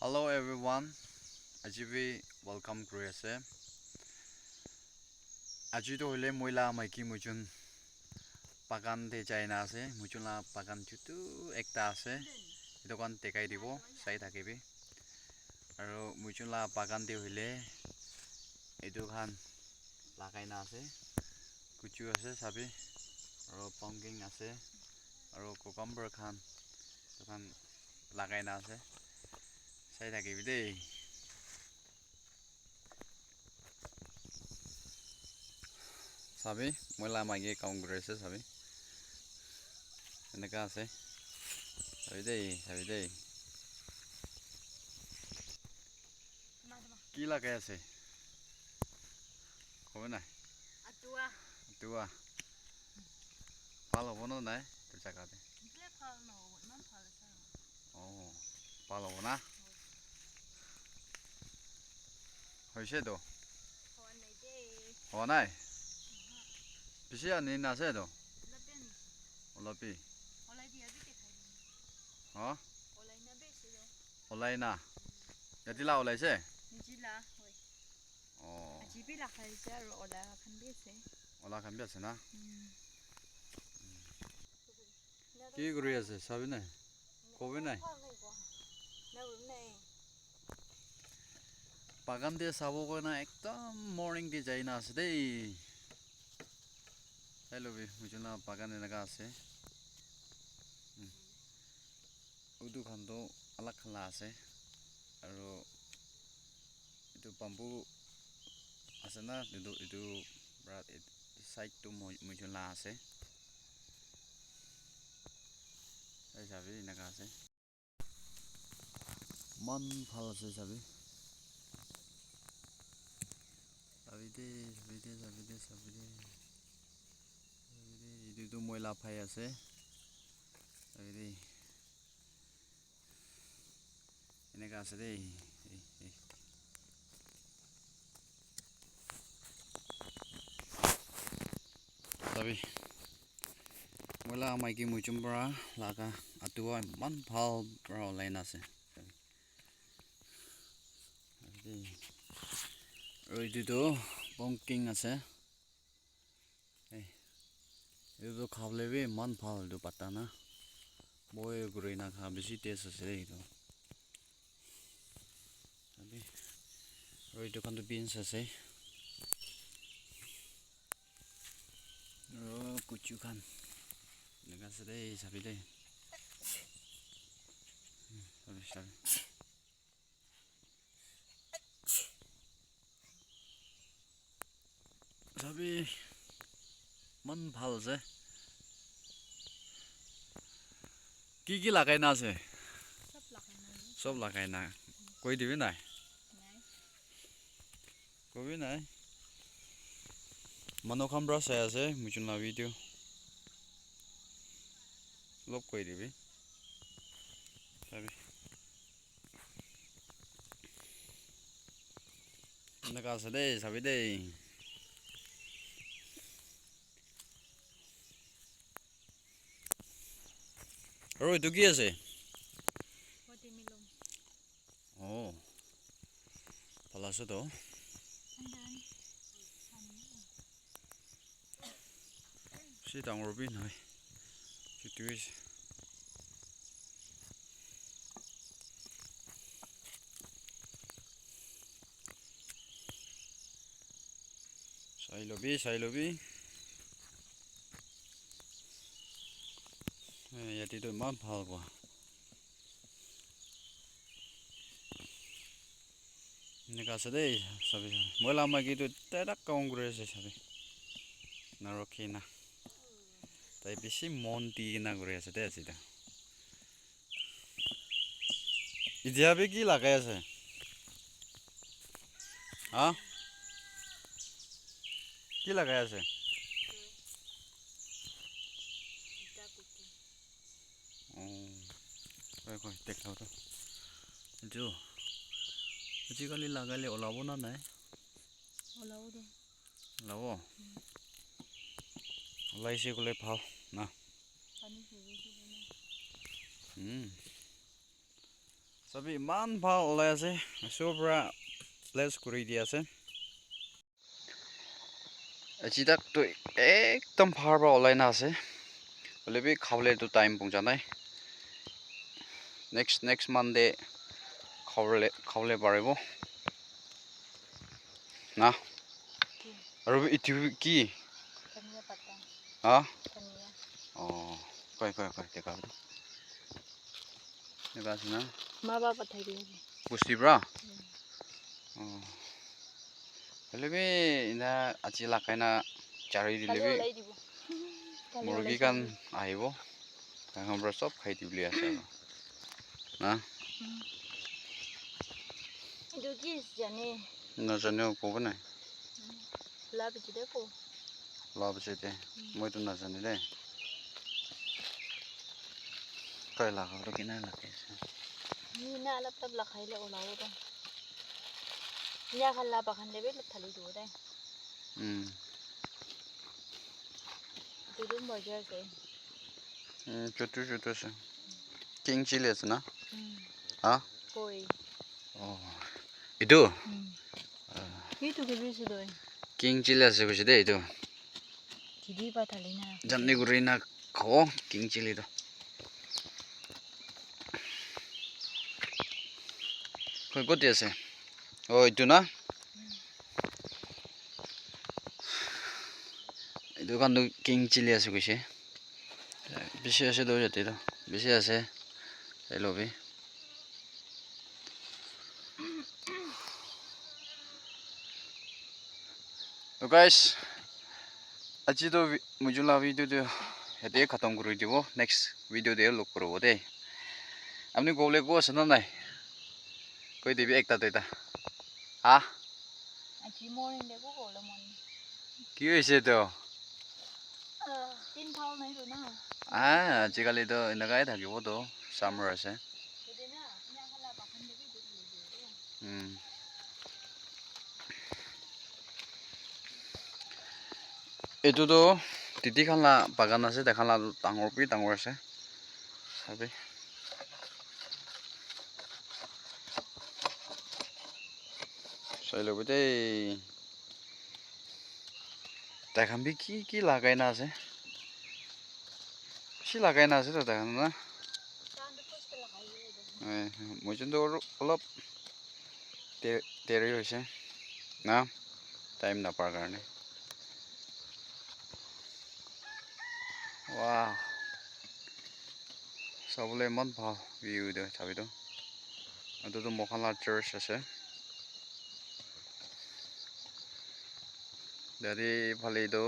Hello everyone, আজিবি welcome কৰি আছে। আজিতো হলে মইলা মাইকি মুজুন বাগান দে যাই না আছে মুজুলা বাগান জুটো একটা আছে দোকান দেখাই দিব চাই থাকিবি আৰু মুজুলা বাগান দে হইলে এটো খান লাগাই না আছে কুচু আছে চাবি আৰু পংকিং আছে আৰু কুকাম্বাৰ খান দোকান লাগাই না আছে চাই থাকিবি দেই চাবি মইলা মাইকি কাম কৰি আছে চাবি এনেকা আছে চাবি দেই কি লাগাই আছে কবে নাই আতুয়া ভাল হ'ব ন নাই তোৰ জাগাতে ভাল হ'ব না হৈছেতো হোৱা নাই পিছে আনি নাছেতো অলপি অঁ ওলাই না এটিলা ওলাইছে অঁ ওলা খান বি আছে না কি কৰি আছে চাবি নাই কবি নাই বাগান দিয়ে চাব গৈ না একদম মৰ্ণিং দি যাই না আছে দেই চাই ল'বি বুজিলা বাগান এনেকা আছে উদু খানটো আলাগ খালা আছে আৰু এইটো বাম্বু আছে না এইটো চাইডটো মজুলা আছে এই চাবি এনেকা আছে মন ভাল আছে চাবি এইটো ময়লা ফাই আছে এনেকা আছে দেই চাবি ময়লা মাইকী মুজুম পৰা লাগা আতুৱা ইমান ভাল পৰা ওলাই নাছে আৰু এইটোতো পংকিং আছে এইটো খাবলৈ বি ইমান ভাল এইটো পাতা না বই গুৰি নাখা বেছি টেষ্ট আছে এইটো আৰু এইটো খানটো বিনছ আছে আৰু কুচু খান এনেকা আছে দেই চাবি দেই চাবি চাবি ইমান ভাল আছে কি লাগাই না আছে চব লাগাই না কৈ দিবি নাই কবি নাই মানুহ খান পৰা চাই আছে মুচুন লাবি দিও অলপ কৈ দিবি চাবি এনেকা আছে দেই চাবি দেই আৰু এইটো কি আছে অঁ ভাল আছে তো সি ডাঙৰ বি নহয় সেইটোৱে চাই ল'বি ইয়াতেতো ইমান ভাল কোৱা এনেকা আছে দেই চাবি মইলা মাইকীটো এটা কাম কৰি আছে চাবি নৰখি না তাই বেছি মন দি কিনা কৰি আছে দেই আজি ইতিয়াবি কি লাগাই আছে হা কি লাগাই আছে দেখাওঁতো এইটো আজিকালি লাগালে ওলাব না নাই ওলাব ওলাইছে গ'লে ভাল না Sabi iman ভাল ওলাই আছে সব পৰা প্লেস কৰি দি আছে আজি তাক তো একদম ভাল পৰা ওলাই না আছে বলেবি খাবলে তো টাইম পৌঁছা নাই next Monday খাবলে পাৰিব না আৰু ইটো কি ধনিয়া পাতা হা ধনিয়া কই দেখা আছে না মা বাবা পঠাই দিয়ে পুষ্টি ব্ৰা বলেবি ইনা আজি লাখাইনা চাৰি দিলেবি মুৰ্গী কান আহিব আমাৰ সব খাই দি বুলি আছে না এইটো কি জানে নাজানো ক'ব নাই লাভ জিদে কো লাভ আছে মইতো নাজানো দে কই লাগাটো কিনা লাগে ni na alap tab la khaile olawo to ya khalla ba khan debe la thali do dai du dum burger se chotu se king chili আছে না হা koi itu itu ke bisu doi king chili আছে কইছে দে itu jidi ba thali na জানি গুৰি না খাও king chili তো কই কত আছে itu না itu kan king chili আছে কইছে বেশি আছে দই যাতে তো বেশি আছে এই লবি তো গাইস আজি তো মুজুলা ভিডিও তো হেতে খতম কৰি দিব নেক্সট ভিডিও দে লুক করব দে আপনি গোলে গো আছে না নাই কই দিবি একটা দুইটা হা আজি morning de ko la morning কি হইছে তো tin thau nai ro na আজিকালি তো এনেকাই থাকিব তো সামার আছে jidi na ya khalla ba khan debe do এইটো তো তিতি খালা বাগান আছে দেখালা ডাঙৰ আছে চাবি চাই লবি দেই দেখাবি কি লাগাই না আছে বেশি লাগাই না আছে তো দেখান না মই কিন্তু অলপ দেৰি হৈছে না টাইম নাপাৰ কাৰণে wow চাবলৈ ইমান ভাল ভিউ দে চাবিতো এইটোতো মখালা চাৰ্চ আছে যদি ইফালে এইটো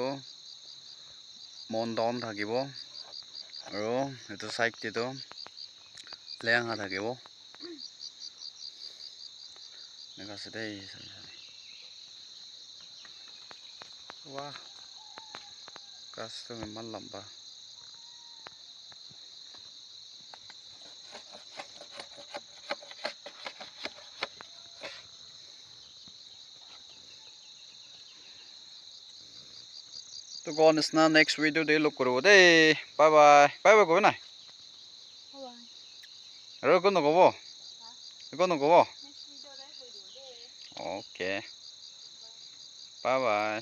মন ডাউন থাকিব আৰু এইটো চাইডটো লেঙা থাকিব এনেকুৱা আছে দেই ৱাহ গাছটো ইমান লম্বা তো কোৱা নিচিনা নেক্সট ভিডিঅ' দে লগ কৰিব দেই বাই বাই ক'ব নাই আৰু একো নক'ব অ'কে বাই